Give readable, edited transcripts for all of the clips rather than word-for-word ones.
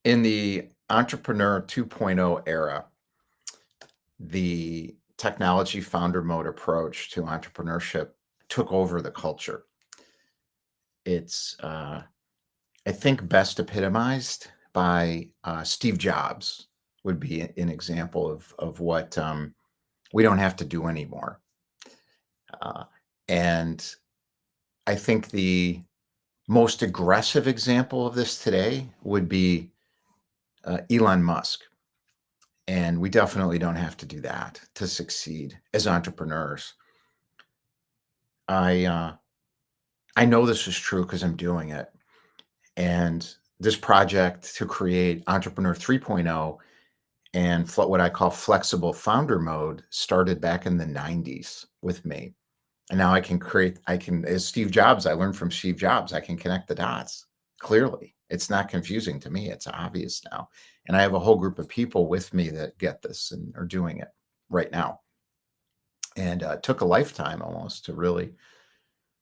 In the entrepreneur 2.0 era, the technology founder mode approach to entrepreneurship took over the culture. It's, I think, best epitomized by Steve Jobs would be an example of what we don't have to do anymore. Uh, and I think the most aggressive example of this today would be Elon Musk. And we definitely don't have to do that to succeed as entrepreneurs. I uh, I know this is true because I'm doing it. And this project to create Entrepreneur 3.0 and what I call flexible founder mode started back in the 90s with me. And now as Steve Jobs, I learned from Steve Jobs, I can connect the dots clearly. It's not confusing to me. It's obvious now. And I have a whole group of people with me that get this and are doing it right now. And it took a lifetime almost to really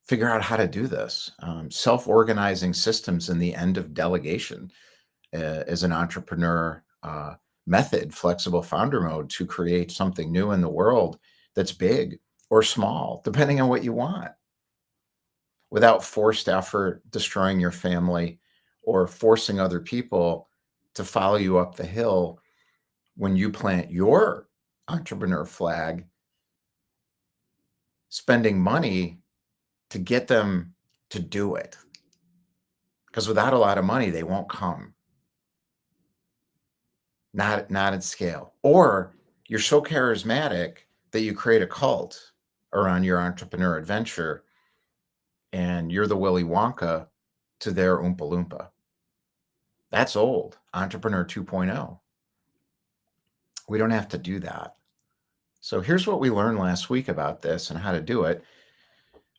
figure out how to do this. Self-organizing systems and the end of delegation as an entrepreneur method, flexible founder mode, to create something new in the world that's big or small, depending on what you want, without forced effort, destroying your family, or forcing other people to follow you up the hill when you plant your entrepreneur flag, spending money to get them to do it. Because without a lot of money, they won't come. Not at scale. Or you're so charismatic that you create a cult around your entrepreneur adventure and you're the Willy Wonka to their Oompa Loompa. That's old. Entrepreneur 2.0. We don't have to do that. So here's what we learned last week about this and how to do it.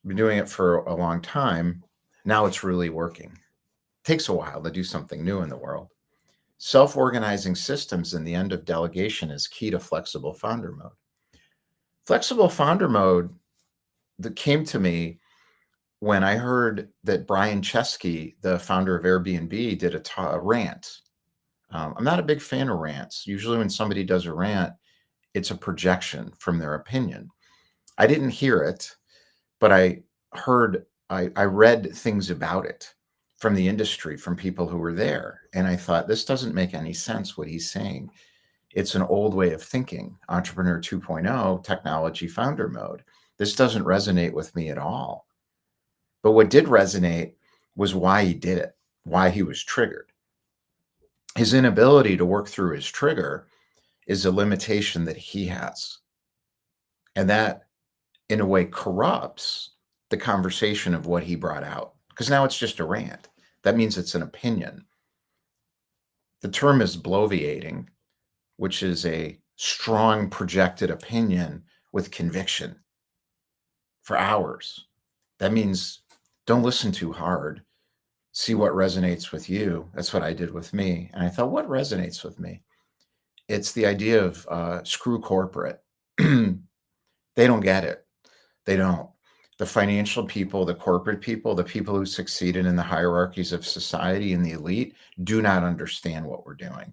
We've been doing it for a long time. Now it's really working. It takes a while to do something new in the world. Self-organizing systems and the end of delegation is key to flexible founder mode. Flexible founder mode that came to me when I heard that Brian Chesky, the founder of Airbnb, did a rant. I'm not a big fan of rants. Usually when somebody does a rant, it's a projection from their opinion. I didn't hear it, but I read things about it from the industry, from people who were there. And I thought, this doesn't make any sense what he's saying. It's an old way of thinking, Entrepreneur 2.0, technology founder mode. This doesn't resonate with me at all. But what did resonate was why he did it, why he was triggered. His inability to work through his trigger is a limitation that he has. And that, in a way, corrupts the conversation of what he brought out, because now it's just a rant. That means it's an opinion. The term is bloviating, which is a strong projected opinion with conviction for hours. That means don't listen too hard. See what resonates with you. That's what I did with me. And I thought, what resonates with me? It's the idea of screw corporate. They don't get it. They don't. The financial people, the corporate people, the people who succeeded in the hierarchies of society and the elite do not understand what we're doing.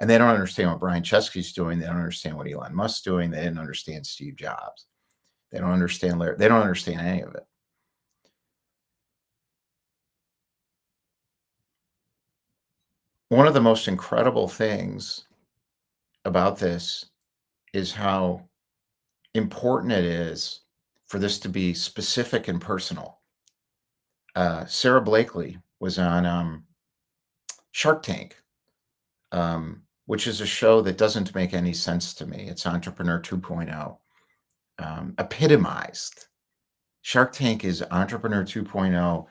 And they don't understand what Brian Chesky's doing. They don't understand what Elon Musk's doing. They didn't understand Steve Jobs. They don't understand Larry. They don't understand any of it. One of the most incredible things about this is how important it is for this to be specific and personal. Sarah Blakely was on Shark Tank, which is a show that doesn't make any sense to me. It's Entrepreneur 2.0, epitomized. Shark Tank is Entrepreneur 2.0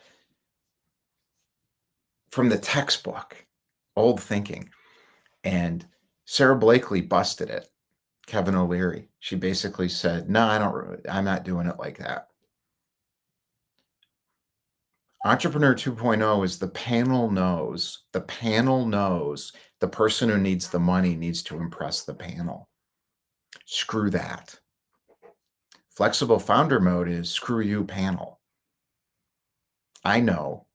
from the textbook, old thinking. And Sarah Blakely busted it. Kevin O'Leary. She basically said, "No, I'm not doing it like that." Entrepreneur 2.0 is the panel knows the person who needs the money needs to impress the panel. Screw that. Flexible founder mode is screw you, panel. I know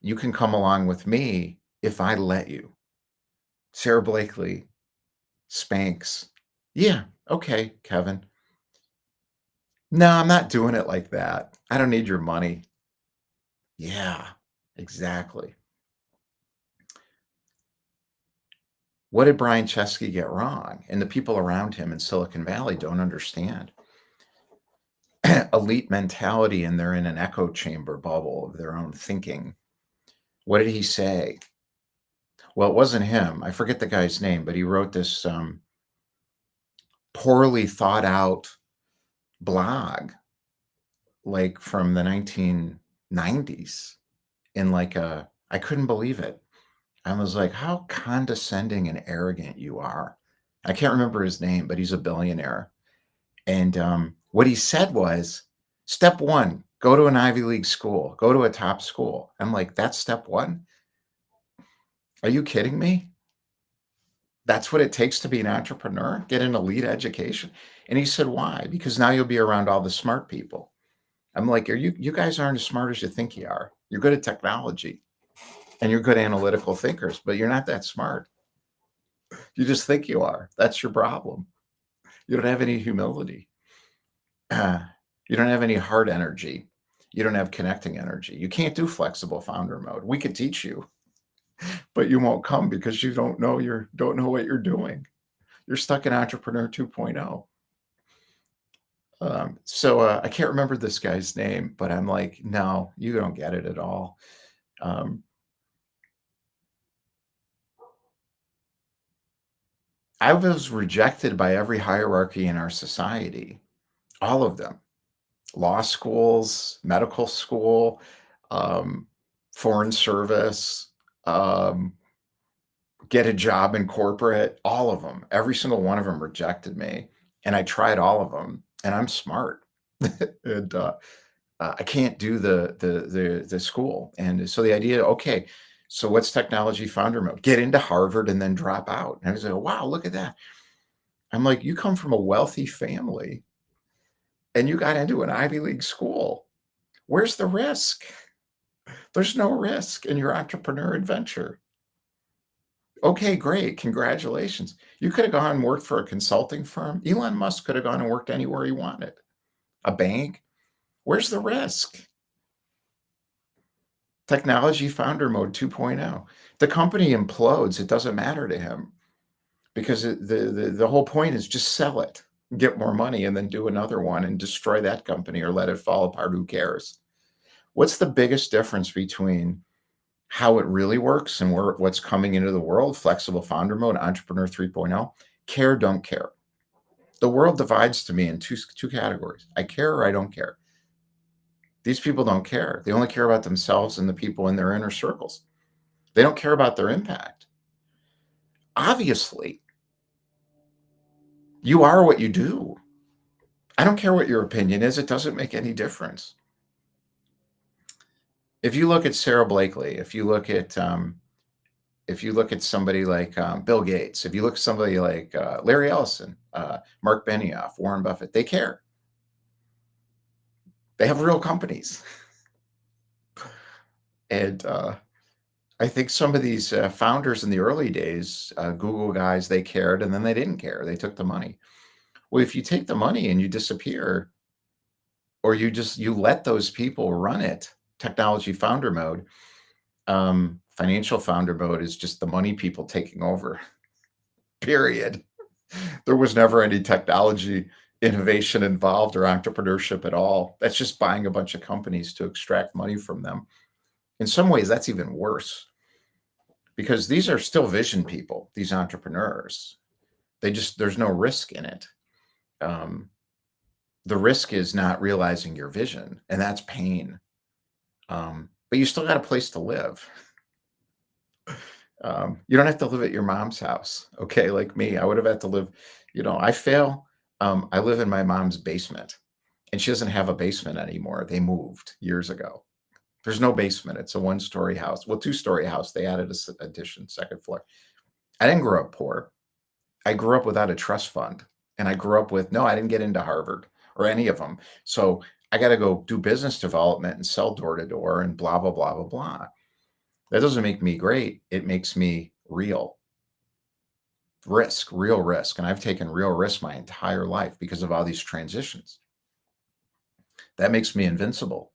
you can come along with me if I let you. Sarah Blakely, Spanx. Yeah, okay, Kevin. No, I'm not doing it like that. I don't need your money. Yeah, exactly. What did Brian Chesky get wrong? And the people around him in Silicon Valley don't understand. Elite mentality, and they're in an echo chamber bubble of their own thinking. What did he say? Well, it wasn't him. I forget the guy's name, but he wrote this poorly thought out blog, like from the 1990s, in like I couldn't believe it. I was like, how condescending and arrogant you are. I can't remember his name, but he's a billionaire. And what he said was, step one, go to an Ivy League school, go to a top school. I'm like, that's step one? Are you kidding me? That's what it takes to be an entrepreneur? Get an elite education? And he said, why? Because now you'll be around all the smart people. I'm like, you guys aren't as smart as you think you are. You're good at technology and you're good analytical thinkers, but you're not that smart. You just think you are. That's your problem. You don't have any humility. You don't have any heart energy. You don't have connecting energy. You can't do flexible founder mode. We could teach you, but you won't come because you don't know what you're doing. You're stuck in entrepreneur 2.0. I can't remember this guy's name, but I'm like, no, you don't get it at all. I was rejected by every hierarchy in our society, all of them. Law schools, medical school, um, foreign service, um, get a job in corporate, all of them. Every single one of them rejected me, and I tried all of them, and I'm smart. And I can't do the school. And so the idea, okay, so what's technology founder mode? Get into Harvard and then drop out. And I was like, wow, look at that. I'm like, you come from a wealthy family and you got into an Ivy League school. Where's the risk? There's no risk in your entrepreneur adventure. Okay, great. Congratulations. You could have gone and worked for a consulting firm. Elon Musk could have gone and worked anywhere he wanted. A bank. Where's the risk? Technology founder mode 2.0. The company implodes. It doesn't matter to him because the whole point is just sell it, get more money, and then do another one and destroy that company or let it fall apart. Who cares? What's the biggest difference between how it really works and what's coming into the world? Flexible founder mode, entrepreneur 3.0, care, don't care. The world divides to me in two categories. I care or I don't care. These people don't care. They only care about themselves and the people in their inner circles. They don't care about their impact. Obviously, you are what you do. I don't care what your opinion is. It doesn't make any difference. If you look at Sarah Blakely, if you look at somebody like Bill Gates, if you look at somebody like Larry Ellison, Mark Benioff, Warren Buffett, they care. They have real companies. And I think some of these founders in the early days, Google guys, they cared and then they didn't care. They took the money. Well, if you take the money and you disappear, or you let those people run it, technology founder mode, financial founder mode is just the money people taking over. Period. There was never any technology innovation involved or entrepreneurship at all. That's just buying a bunch of companies to extract money from them. In some ways, that's even worse because these are still vision people, these entrepreneurs. There's no risk in it. The risk is not realizing your vision, and that's pain. But you still got a place to live. You don't have to live at your mom's house. Okay. Like me, I would have had to live, I fail. I live in my mom's basement and she doesn't have a basement anymore. They moved years ago. There's no basement. It's a 1-story house. Well, 2-story house. They added a addition, second floor. I didn't grow up poor. I grew up without a trust fund. And I grew up with, no, I didn't get into Harvard or any of them. So I got to go do business development and sell door to door and blah, blah, blah, blah, blah. That doesn't make me great. It makes me real. Real risk. And I've taken real risk my entire life because of all these transitions. That makes me invincible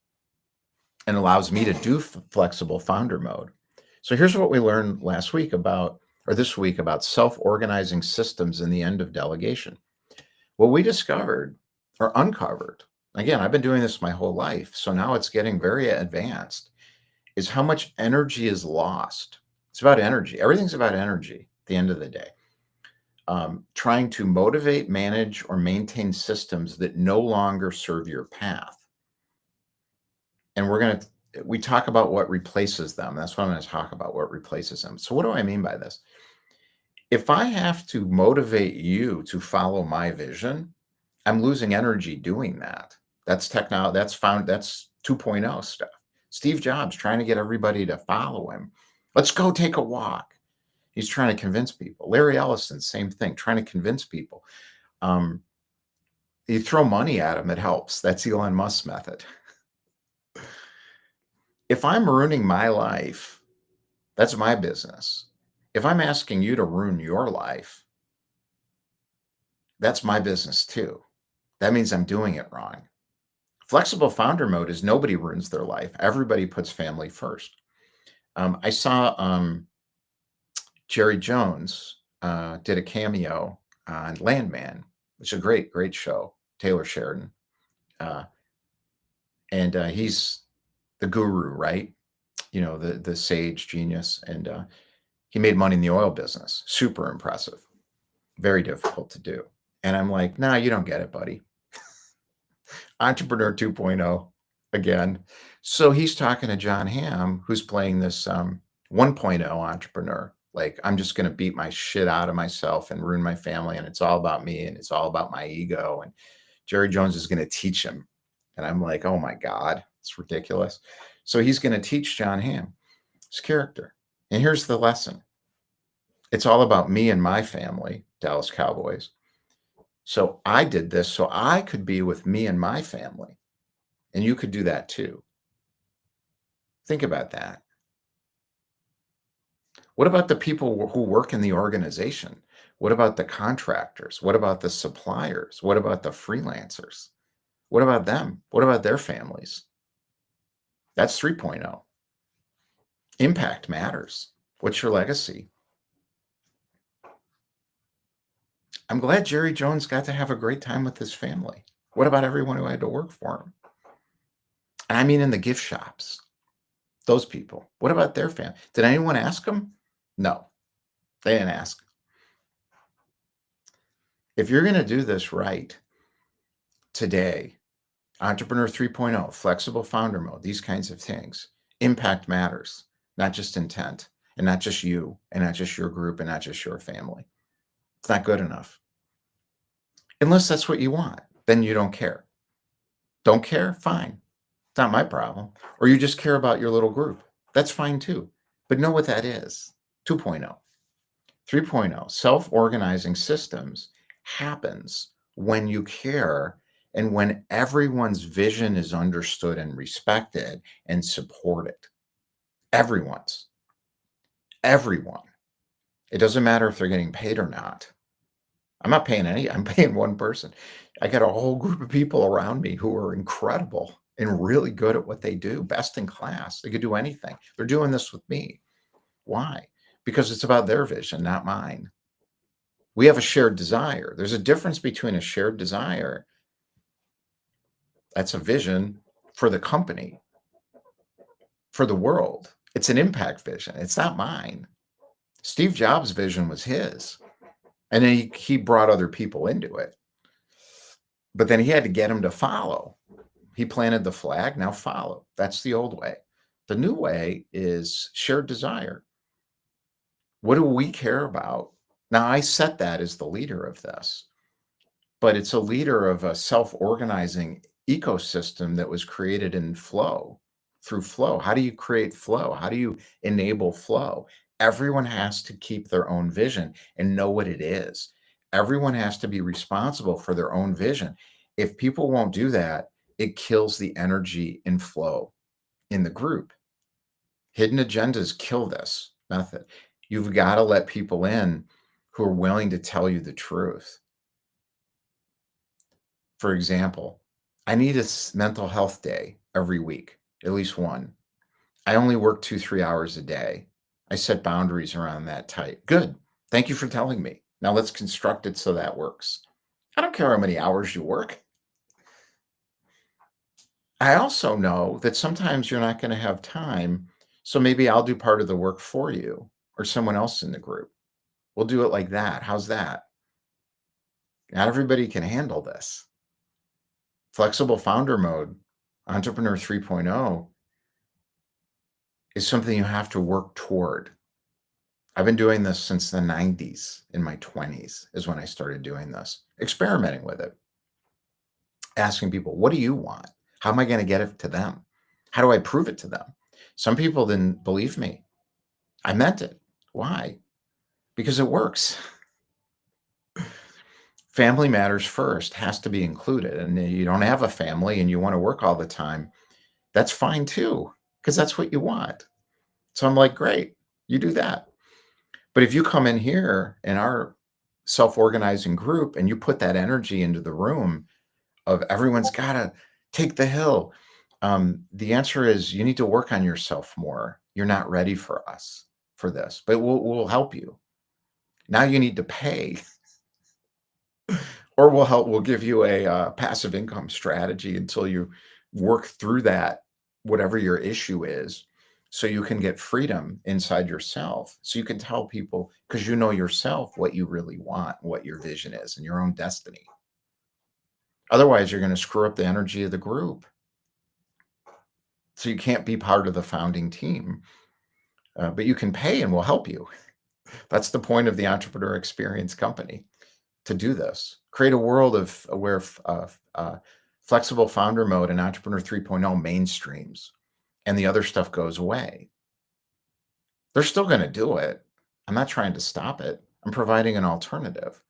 and allows me to do flexible founder mode. So here's what we learned last week about, or this week, about self-organizing systems and the end of delegation. What we discovered or uncovered, again, I've been doing this my whole life, so now it's getting very advanced, is how much energy is lost. It's about energy. Everything's about energy at the end of the day. Trying to motivate, manage, or maintain systems that no longer serve your path. And we talk about what replaces them. That's what I'm going to talk about, what replaces them. So what do I mean by this? If I have to motivate you to follow my vision, I'm losing energy doing that. That's technology. That's 2.0 stuff. Steve Jobs trying to get everybody to follow him. Let's go take a walk. He's trying to convince people. Larry Ellison, same thing, trying to convince people. You throw money at him, it helps. That's Elon Musk's method. If I'm ruining my life, that's my business. If I'm asking you to ruin your life, that's my business too. That means I'm doing it wrong. Flexible founder mode is nobody ruins their life. Everybody puts family first. I saw Jerry Jones did a cameo on Landman, which is a great, great show. Taylor Sheridan. And he's the guru, right? You know, the sage genius. And he made money in the oil business. Super impressive. Very difficult to do. And I'm like, nah, you don't get it, buddy. Entrepreneur 2.0 again. So he's talking to John Hamm, who's playing this 1.0 entrepreneur. Like, I'm just going to beat my shit out of myself and ruin my family. And it's all about me and it's all about my ego. And Jerry Jones is going to teach him. And I'm like, oh my God, it's ridiculous. So he's going to teach John Hamm his character. And here's the lesson. It's all about me and my family, Dallas Cowboys. So I did this so I could be with me and my family. And you could do that too. Think about that. What about the people who work in the organization? What about the contractors? What about the suppliers? What about the freelancers? What about them? What about their families? That's 3.0. Impact matters. What's your legacy? I'm glad Jerry Jones got to have a great time with his family. What about everyone who had to work for him? And I mean in the gift shops. Those people. What about their family? Did anyone ask them? No, they didn't ask. If you're going to do this right today, Entrepreneur 3.0, flexible founder mode, these kinds of things, impact matters, not just intent, and not just you, and not just your group, and not just your family. It's not good enough. Unless that's what you want, then you don't care. Don't care? Fine. It's not my problem. Or you just care about your little group. That's fine too. But know what that is. 2.0. 3.0, self-organizing systems happens when you care and when everyone's vision is understood and respected and supported. Everyone's. Everyone. It doesn't matter if they're getting paid or not. I'm not paying any, I'm paying one person. I got a whole group of people around me who are incredible and really good at what they do, best in class. They could do anything. They're doing this with me. Why? Because it's about their vision, not mine. We have a shared desire. There's a difference between a shared desire, that's a vision for the company, for the world. It's an impact vision. It's not mine. Steve Jobs' vision was his. And then he brought other people into it. But then he had to get them to follow. He planted the flag, now follow. That's the old way. The new way is shared desire. What do we care about? Now, I set that as the leader of this, but it's a leader of a self-organizing ecosystem that was created in flow, through flow. How do you create flow? How do you enable flow? Everyone has to keep their own vision and know what it is. Everyone has to be responsible for their own vision. If people won't do that, it kills the energy and flow in the group. Hidden agendas kill this method. You've got to let people in who are willing to tell you the truth. For example, I need a mental health day every week, at least one. I only work 2-3 hours a day. I set boundaries around that tight. Good. Thank you for telling me. Now let's construct it so that works. I don't care how many hours you work. I also know that sometimes you're not going to have time. So maybe I'll do part of the work for you or someone else in the group. We'll do it like that. How's that? Not everybody can handle this. Flexible founder mode, Entrepreneur 3.0, is something you have to work toward. I've been doing this since the 90s. In my 20s is when I started doing this, experimenting with it, asking people, what do you want? How am I going to get it to them? How do I prove it to them? Some people didn't believe me. I meant it. Why? Because it works. Family matters first, has to be included. And you don't have a family and you want to work all the time, that's fine too, because that's what you want. So I'm like, great, you do that. But if you come in here in our self-organizing group and you put that energy into the room of everyone's got to take the hill, the answer is you need to work on yourself more. You're not ready for us for this, but we'll help you. Now you need to pay, or we'll give you a passive income strategy until you work through that, whatever your issue is, so you can get freedom inside yourself, so you can tell people, because you know yourself what you really want, what your vision is and your own destiny. Otherwise you're going to screw up the energy of the group, so you can't be part of the founding team. But you can pay and we'll help you. That's the point of the Entrepreneur Experience Company, to do this. Create a world of where flexible founder mode and Entrepreneur 3.0 mainstreams and the other stuff goes away. They're still going to do it. I'm not trying to stop it. I'm providing an alternative.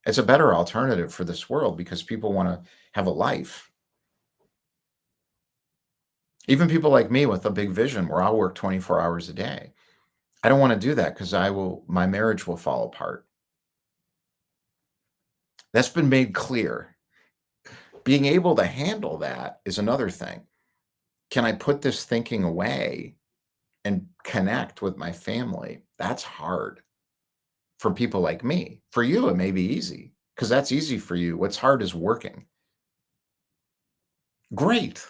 It's a better alternative for this world because people want to have a life. Even people like me with a big vision where I'll work 24 hours a day. I don't want to do that because my marriage will fall apart. That's been made clear. Being able to handle that is another thing. Can I put this thinking away and connect with my family? That's hard for people like me. For you, it may be easy because that's easy for you. What's hard is working. Great.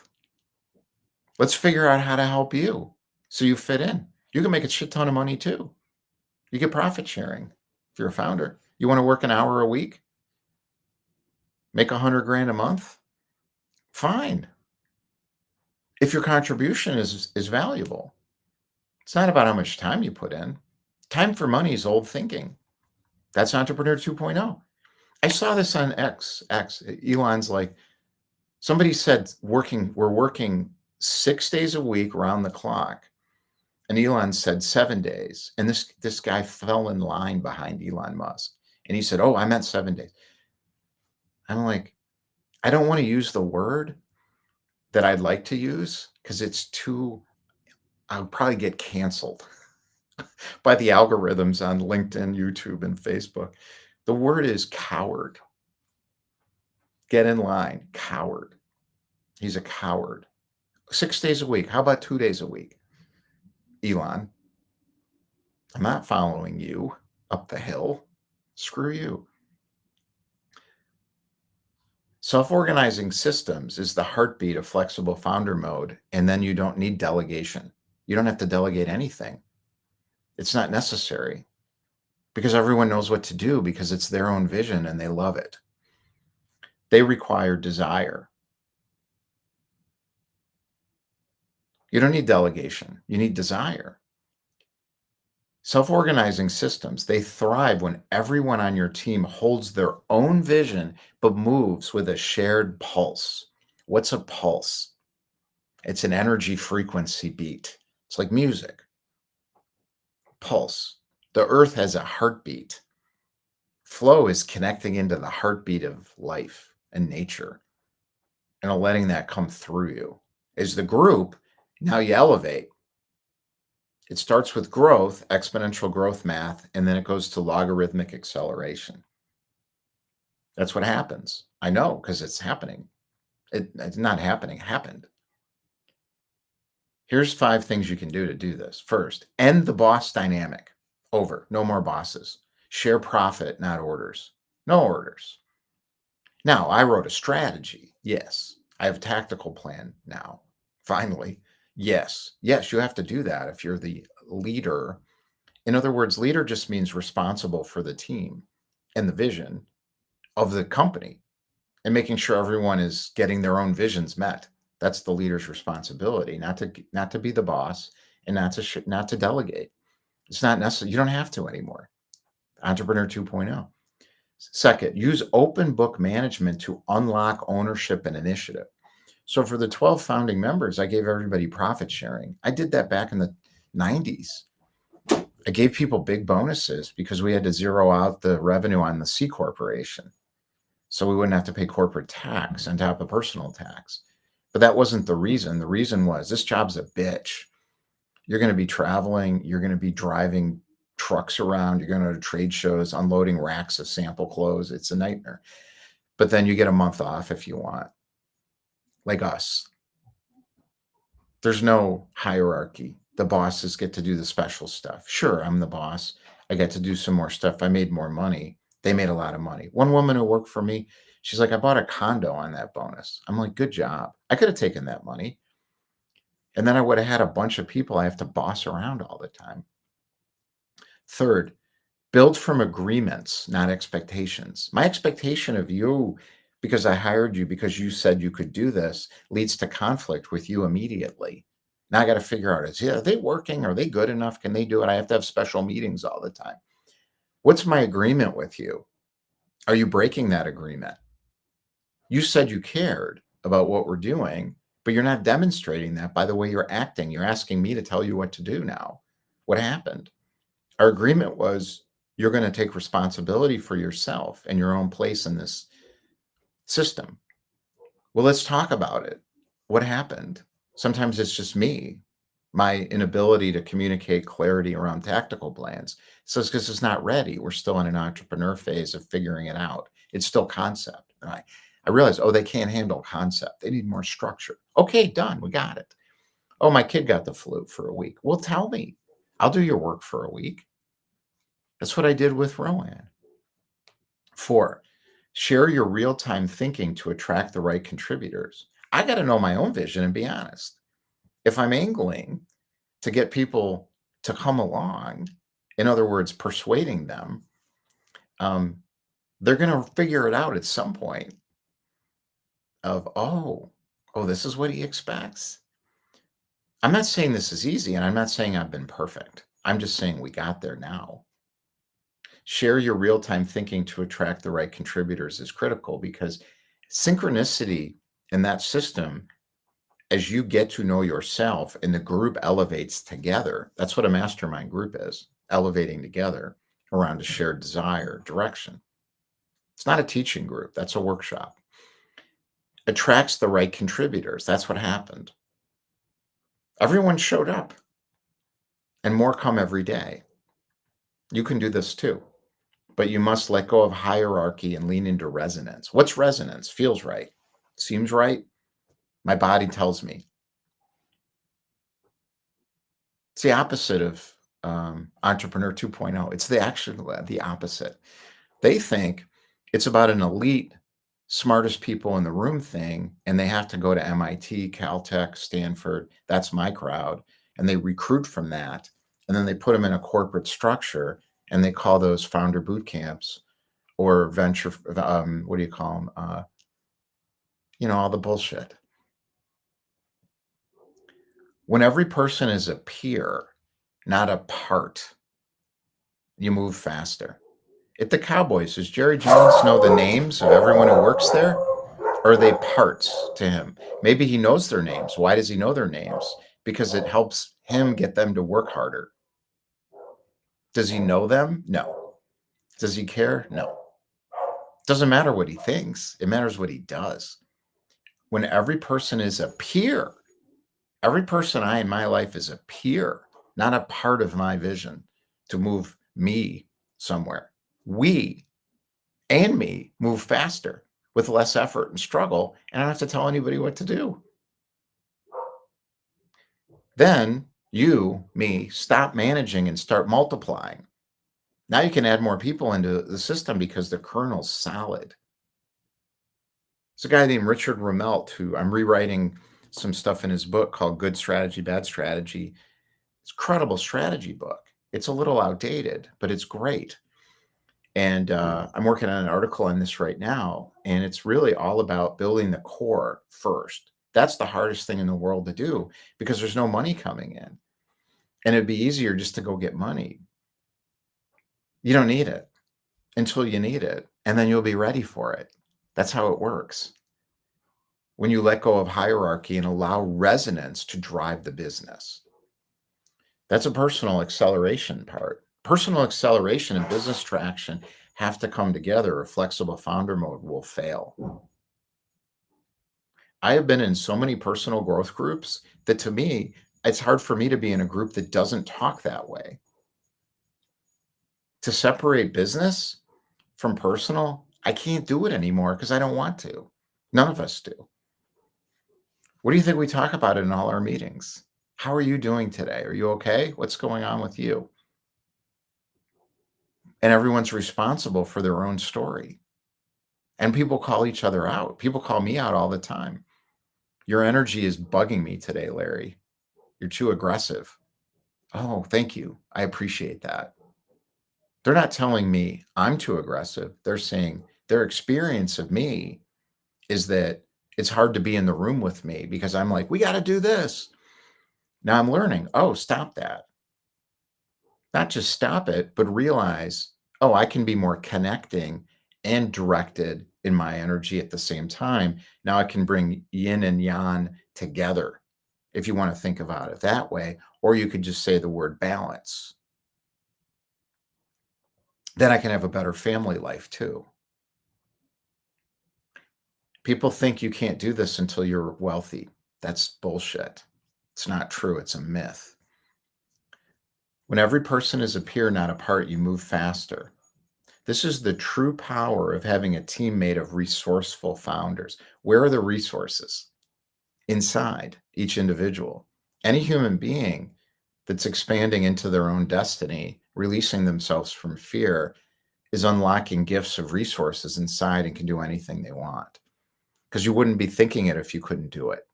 Let's figure out how to help you so you fit in. You can make a shit ton of money too. You get profit sharing if you're a founder. You want to work an hour a week? Make 100 grand a month? Fine. If your contribution is valuable. It's not about how much time you put in. Time for money is old thinking. That's Entrepreneur 2.0. I saw this on X. Elon's like, somebody said we're working 6 days a week around the clock. And Elon said 7 days. And this guy fell in line behind Elon Musk. And he said, oh, I meant 7 days. I'm like, I don't want to use the word that I'd like to use because I'll probably get canceled by the algorithms on LinkedIn, YouTube, and Facebook. The word is coward. Get in line, coward. He's a coward. 6 days a week. How about 2 days a week? Elon, I'm not following you up the hill. Screw you. Self-organizing systems is the heartbeat of flexible founder mode, and then you don't need delegation. You don't have to delegate anything. It's not necessary because everyone knows what to do because it's their own vision and they love it. They require desire. You don't need delegation. You need desire. Self-organizing systems, they thrive when everyone on your team holds their own vision but moves with a shared pulse. What's a pulse? It's an energy frequency beat. It's like music. Pulse. The earth has a heartbeat. Flow is connecting into the heartbeat of life and nature and letting that come through you. As the group, now you elevate. It starts with growth, exponential growth math, and then it goes to logarithmic acceleration. That's what happens. I know because it's happening. It's not happening, it happened. Here's 5 things you can do to do this. First, end the boss dynamic. Over. No more bosses. Share profit, not orders. No orders. Now, I wrote a strategy. Yes. I have a tactical plan now. Finally. Yes. Yes, you have to do that if you're the leader. In other words, leader just means responsible for the team and the vision of the company and making sure everyone is getting their own visions met. That's the leader's responsibility, not to be the boss and not to delegate. It's not necessary. You don't have to anymore. Entrepreneur 2.0. Second, use open book management to unlock ownership and initiative. So for the 12 founding members, I gave everybody profit sharing. I did that back in the 90s. I gave people big bonuses because we had to zero out the revenue on the C corporation. So we wouldn't have to pay corporate tax on top of personal tax. But that wasn't the reason. The reason was this job's a bitch. You're going to be traveling. You're going to be driving trucks around. You're going to trade shows, unloading racks of sample clothes. It's a nightmare. But then you get a month off if you want, like us. There's no hierarchy. The bosses get to do the special stuff. Sure, I'm the boss. I get to do some more stuff. I made more money. They made a lot of money. One woman who worked for me, she's like, I bought a condo on that bonus. I'm like, good job. I could have taken that money. And then I would have had a bunch of people I have to boss around all the time. Third, build from agreements, not expectations. My expectation of you, because I hired you because you said you could do this, leads to conflict with you immediately. Now I got to figure out, are they working? Are they good enough? Can they do it? I have to have special meetings all the time. What's my agreement with you? Are you breaking that agreement? You said you cared about what we're doing, but you're not demonstrating that by the way you're acting. You're asking me to tell you what to do now. What happened? Our agreement was you're going to take responsibility for yourself and your own place in this system. Well, let's talk about it. What happened? Sometimes it's just me, my inability to communicate clarity around tactical plans. So it's because it's not ready. We're still in an entrepreneur phase of figuring it out. It's still concept. And I realized, they can't handle concept. They need more structure. Okay, done. We got it. Oh, my kid got the flu for a week. Well, tell me. I'll do your work for a week. That's what I did with Rowan. 4, share your real-time thinking to attract the right contributors. I got to know my own vision and be honest. If I'm angling to get people to come along, in other words, persuading them, they're going to figure it out at some point of, this is what he expects. I'm not saying this is easy, and I'm not saying I've been perfect. I'm just saying we got there now. Share your real-time thinking to attract the right contributors is critical because synchronicity in that system, as you get to know yourself and the group elevates together, that's what a mastermind group is, elevating together around a shared desire, direction. It's not a teaching group. That's a workshop. Attracts the right contributors. That's what happened. Everyone showed up and more come every day. You can do this too. But you must let go of hierarchy and lean into resonance. What's resonance? Feels right. Seems right. My body tells me. It's the opposite of Entrepreneur 2.0. It's the opposite. They think it's about an elite, smartest people in the room thing, and they have to go to MIT, Caltech, Stanford. That's my crowd. And they recruit from that. And then they put them in a corporate structure, and they call those founder boot camps or venture, what do you call them? All the bullshit. When every person is a peer, not a part, you move faster. At the Cowboys, does Jerry Jones know the names of everyone who works there? Or are they parts to him? Maybe he knows their names. Why does he know their names? Because it helps him get them to work harder. Does he know them? No. Does he care? No. Doesn't matter what he thinks. It matters what he does. When every person is a peer, every person in my life is a peer. not a part of my vision to move me somewhere. We and me move faster with less effort and struggle, and I don't have to tell anybody what to do. Then you, me, stop managing and start multiplying. Now you can add more people into the system because the kernel's solid. There's a guy named Richard Ramelt who I'm rewriting some stuff in his book called Good Strategy, Bad Strategy. It's a credible strategy book. It's a little outdated, but it's great. And I'm working on an article on this right now, and it's really all about building the core first. That's the hardest thing in the world to do because there's no money coming in. And it'd be easier just to go get money. You don't need it until you need it, and then you'll be ready for it. That's how it works. When you let go of hierarchy and allow resonance to drive the business. That's a personal acceleration part. Personal acceleration and business traction have to come together, or flexible founder mode will fail. I have been in so many personal growth groups that to me, it's hard for me to be in a group that doesn't talk that way. To separate business from personal, I can't do it anymore because I don't want to. None of us do. What do you think we talk about in all our meetings? How are you doing today? Are you okay? What's going on with you? And everyone's responsible for their own story. And people call each other out. People call me out all the time. Your energy is bugging me today, Larry. You're too aggressive. Oh, thank you. I appreciate that. They're not telling me I'm too aggressive. They're saying their experience of me is that it's hard to be in the room with me because I'm like, we got to do this. Now I'm learning, oh, stop that. Not just stop it, but realize, oh, I can be more connecting and directed in my energy at the same time. Now I can bring yin and yang together, if you want to think about it that way. Or you could just say the word balance. Then I can have a better family life too. People think you can't do this until you're wealthy. That's bullshit. It's not true. It's a myth. When every person is a peer, not a part, you move faster. This is the true power of having a team made of resourceful founders. Where are the resources? Inside each individual. Any human being that's expanding into their own destiny, releasing themselves from fear, is unlocking gifts of resources inside and can do anything they want. Because you wouldn't be thinking it if you couldn't do it.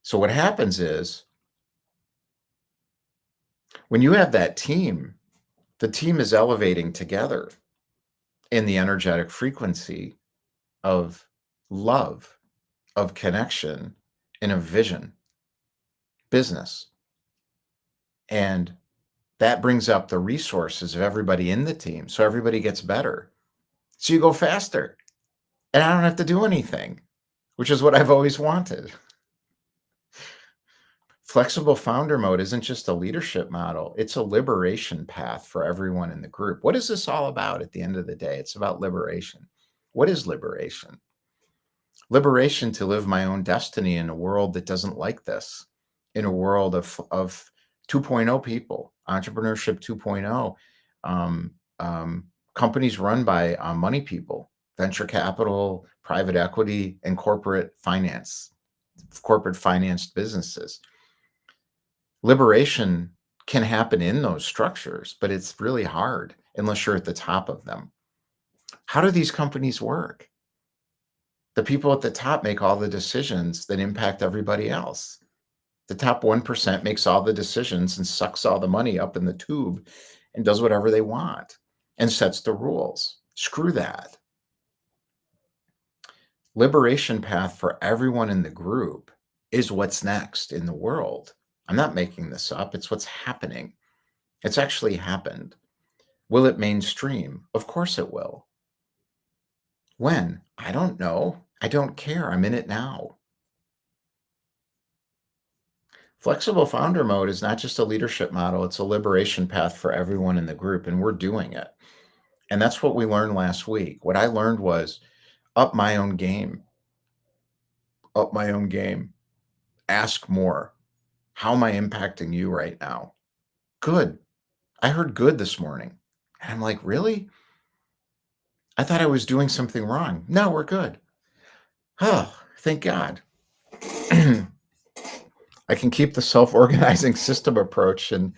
So what happens is when you have that team, the team is elevating together in the energetic frequency of love, of connection, and of vision, business. And that brings up the resources of everybody in the team. So everybody gets better. So you go faster. And I don't have to do anything, which is what I've always wanted. Flexible founder mode isn't just a leadership model, it's a liberation path for everyone in the group. What is this all about at the end of the day? It's about liberation. What is liberation? Liberation to live my own destiny in a world that doesn't like this, in a world of 2.0 people, entrepreneurship 2.0, companies run by money people, venture capital, private equity, and corporate financed businesses. Liberation can happen in those structures, but it's really hard unless you're at the top of them. How do these companies work? The people at the top make all the decisions that impact everybody else. The top 1% makes all the decisions and sucks all the money up in the tube and does whatever they want and sets the rules. Screw that. Liberation path for everyone in the group is what's next in the world. I'm not making this up. It's what's happening. It's actually happened. Will it mainstream? Of course it will. When? I don't know. I don't care. I'm in it now. Flexible founder mode is not just a leadership model, it's a liberation path for everyone in the group, and we're doing it. And that's what we learned last week. What I learned was up my own game, ask more, How am I impacting you right now? Good. I heard good this morning. And I'm like, really? I thought I was doing something wrong. No, we're good. Oh, thank God. I can keep the self-organizing system approach and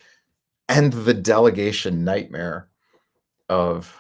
end the delegation nightmare of